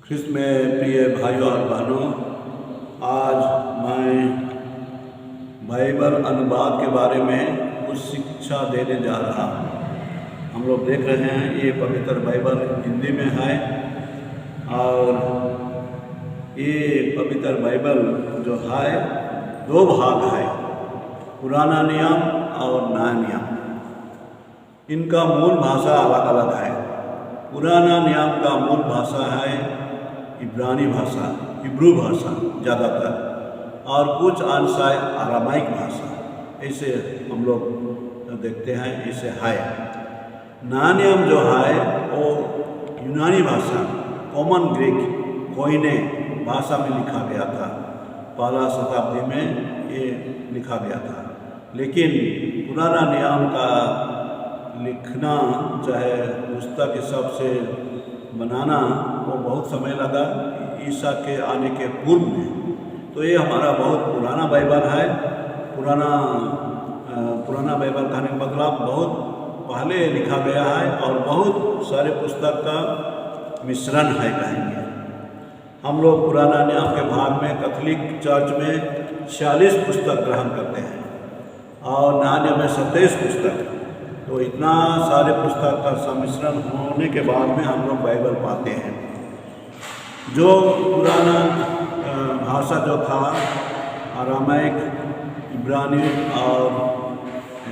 ख्रिस्त में प्रिय भाइयों और बहनों, आज मैं बाइबल अनुवाद के बारे में कुछ शिक्षा देने जा रहा हूँ। हम लोग देख रहे हैं ये पवित्र बाइबल हिंदी में है और ये पवित्र बाइबल जो है दो भाग है, पुराना नियम और नया नियम। इनका मूल भाषा अलग अलग है। पुराना नियम का मूल भाषा है इब्रानी भाषा, हिब्रू भाषा ज़्यादातर, और कुछ अंश है अरामाइक भाषा। ऐसे हम लोग देखते हैं, इसे है। नया नियम जो है वो यूनानी भाषा, कॉमन ग्रीक कोइने भाषा में लिखा गया था। पहला शताब्दी में ये लिखा गया था। लेकिन पुराना नियम का लिखना, चाहे पुस्तक के हिसाब से बनाना, वो बहुत समय लगा ईसा के आने के पूर्व में। तो ये हमारा बहुत पुराना बाइबल है। पुराना बाइबल कहने का मतलब बहुत पहले लिखा गया है और बहुत सारे पुस्तक का मिश्रण है कहेंगे। हम लोग पुराना नियम के भाग में कैथोलिक चर्च में 46 पुस्तक ग्रहण करते हैं और नया नियम में 27 पुस्तक। तो इतना सारे पुस्तक का सम्मिश्रण होने के बाद में हम लोग बाइबल पाते हैं। जो पुराना भाषा जो था अरामाइक, इब्रानी और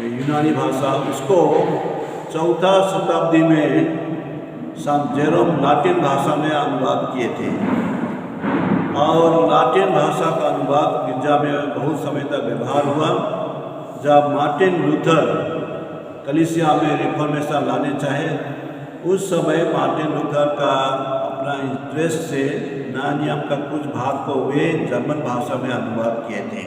यूनानी भाषा, उसको 4th शताब्दी में संत जेरोम लाटिन भाषा में अनुवाद किए थे और लाटिन भाषा का अनुवाद गिरजा में बहुत समय तक व्यवहार हुआ। जब मार्टिन लूथर कलीसिया में रिफॉर्मेशन लाने चाहे, उस समय मार्टिन लूथर का अपना इंटरेस्ट से नया नियम का कुछ भाग को वे जर्मन भाषा में अनुवाद किए थे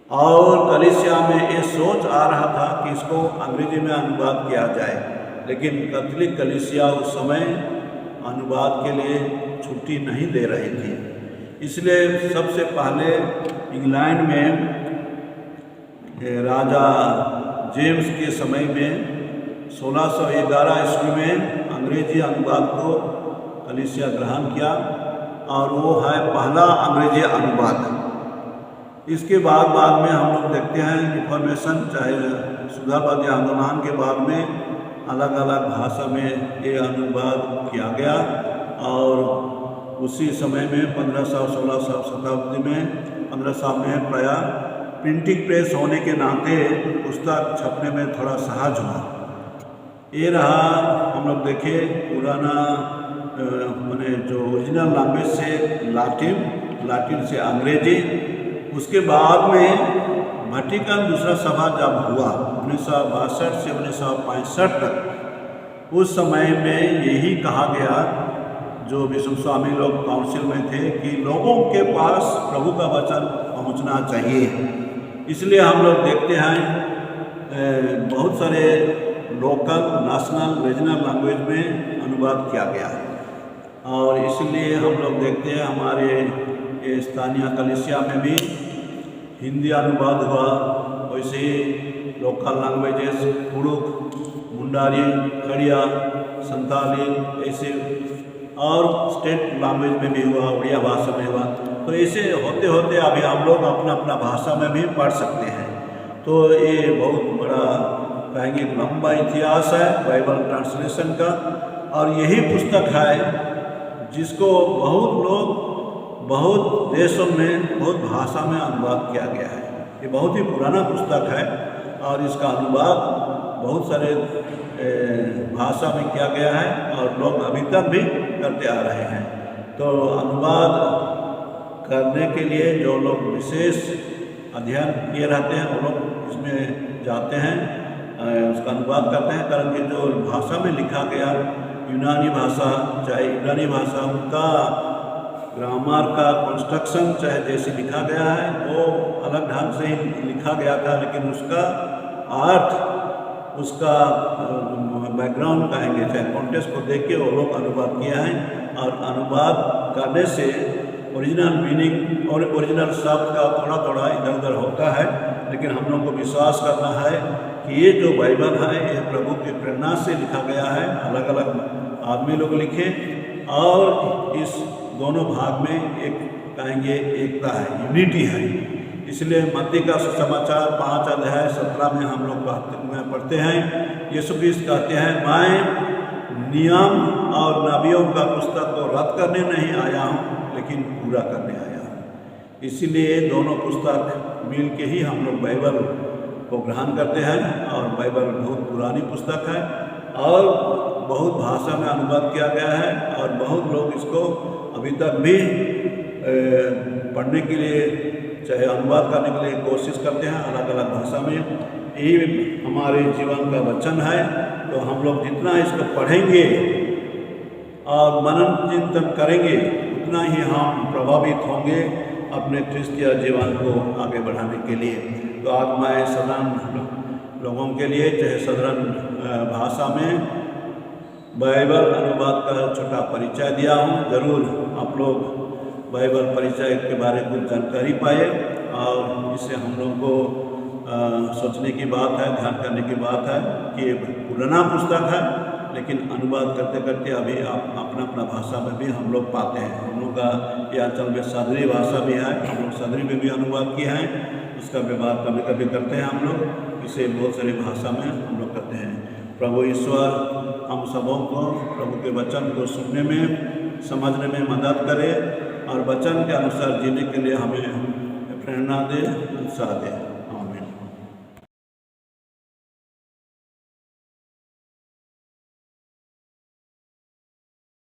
और कलीसिया में ये सोच आ रहा था कि इसको अंग्रेजी में अनुवाद किया जाए। लेकिन कैथोलिक कलीसिया उस समय अनुवाद के लिए छुट्टी नहीं दे रही थी। इसलिए सबसे पहले इंग्लैंड में राजा जेम्स के समय में 1611 ईस्वी में अंग्रेजी अनुवाद को कलीसिया ग्रहण किया और वो है पहला अंग्रेजी अनुवाद। इसके बाद में हम लोग देखते हैं रिफॉर्मेशन, चाहे सुधारवादी आंदोलन के बाद में अलग अलग भाषा में ये अनुवाद किया गया और उसी समय में 1500-1600 शताब्दी में 1500 में प्रायः प्रिंटिंग प्रेस होने के नाते पुस्तक छपने में थोड़ा सहज हुआ। ये रहा, हम लोग देखें पुराना मैंने जो ओरिजिनल लैंग्वेज से लाटिन से अंग्रेजी। उसके बाद में वेटिकन दूसरा सभा जब हुआ 1962 से 1965 तक, उस समय में यही कहा गया, जो विश्व स्वामी लोग काउंसिल में थे, कि लोगों के पास प्रभु का वचन पहुंचना चाहिए। इसलिए हम लोग देखते हैं बहुत सारे लोकल, नेशनल, रीजनल लैंग्वेज में अनुवाद किया गया है और इसलिए हम लोग देखते हैं हमारे स्थानीय कलीसिया में भी हिंदी अनुवाद हुआ। वैसे ही लोकल लैंग्वेजेस कुड़ुक, मुंडारी, खड़िया, संताली, ऐसे और स्टेट लैंग्वेज में भी हुआ, उड़िया भाषा में हुआ। तो ऐसे होते होते अभी हम लोग अपना अपना भाषा में भी पढ़ सकते हैं। तो ये बहुत बड़ा कहेंगे लंबा इतिहास है बाइबल ट्रांसलेशन का और यही पुस्तक है जिसको बहुत लोग, बहुत देशों में, बहुत भाषा में अनुवाद किया गया है। ये बहुत ही पुराना पुस्तक है और इसका अनुवाद बहुत सारे भाषा में किया गया है और लोग अभी तक भी करते आ रहे हैं। तो अनुवाद करने के लिए जो लोग विशेष अध्ययन किए रहते हैं, वो लोग इसमें जाते हैं, उसका अनुवाद करते हैं। कारण कि जो भाषा में लिखा गया, यूनानी भाषा चाहे इब्रानी भाषा, उनका ग्रामर का कंस्ट्रक्शन चाहे जैसे लिखा गया है वो अलग ढंग से ही लिखा गया था, लेकिन उसका अर्थ, उसका बैकग्राउंड कहेंगे, चाहे कॉन्टेक्स्ट को देख के वो लोग अनुवाद किया है। और अनुवाद करने से ओरिजिनल मीनिंग और ओरिजिनल शब्द का थोड़ा थोड़ा इधर उधर होता है, लेकिन हम लोग को विश्वास करना है कि ये जो बाइबल है ये प्रभु की प्रेरणा से लिखा गया है। अलग अलग आदमी लोग लिखे, और इस दोनों भाग में एक कहेंगे एकता है, यूनिटी है। इसलिए मत्ती का सुसमाचार 5 अध्याय 17 में हम लोग पढ़ते हैं, यीशु क्रिस्त कहते हैं, मैं नियम और नबियों का पुस्तक को रद्द करने नहीं आया हूँ लेकिन पूरा करने आया हूँ। इसीलिए दोनों पुस्तक मिल के ही हम लोग बाइबल को ग्रहण करते हैं। और बाइबल बहुत पुरानी पुस्तक है और बहुत भाषा में अनुवाद किया गया है और बहुत लोग इसको अभी तक भी पढ़ने के लिए, चाहे अनुवाद करने के लिए कोशिश करते हैं अलग अलग भाषा में। यही हमारे जीवन का वचन है। तो हम लोग जितना इसको पढ़ेंगे और मनन चिंतन करेंगे उतना ही हम प्रभावित होंगे अपने क्रिस्तीय जीवन को आगे बढ़ाने के लिए। तो आज मैं साधारण लोगों के लिए, चाहे साधारण भाषा में बाइबल अनुवाद का छोटा परिचय दिया हूँ। ज़रूर आप लोग बाइबल परिचय के बारे में कुछ जानकारी पाए और इससे हम लोग को सोचने की बात है, ध्यान करने की बात है कि ये पुराना पुस्तक है लेकिन अनुवाद करते करते अभी आप अपना अपना भाषा में भी हम लोग पाते हैं। हम लोग का ये अंचल में सदरी भाषा भी है, हम लोग सदरी में भी अनुवाद किए हैं, उसका व्यवहार कभी कभी करते हैं हम लोग। इसे बहुत सारी भाषा में हम लोग करते हैं। प्रभु ईश्वर हम सबों को प्रभु के वचन को सुनने में, समझने में मदद करे और वचन के अनुसार जीने के लिए हमें प्रेरणा दे, उत्साह दे।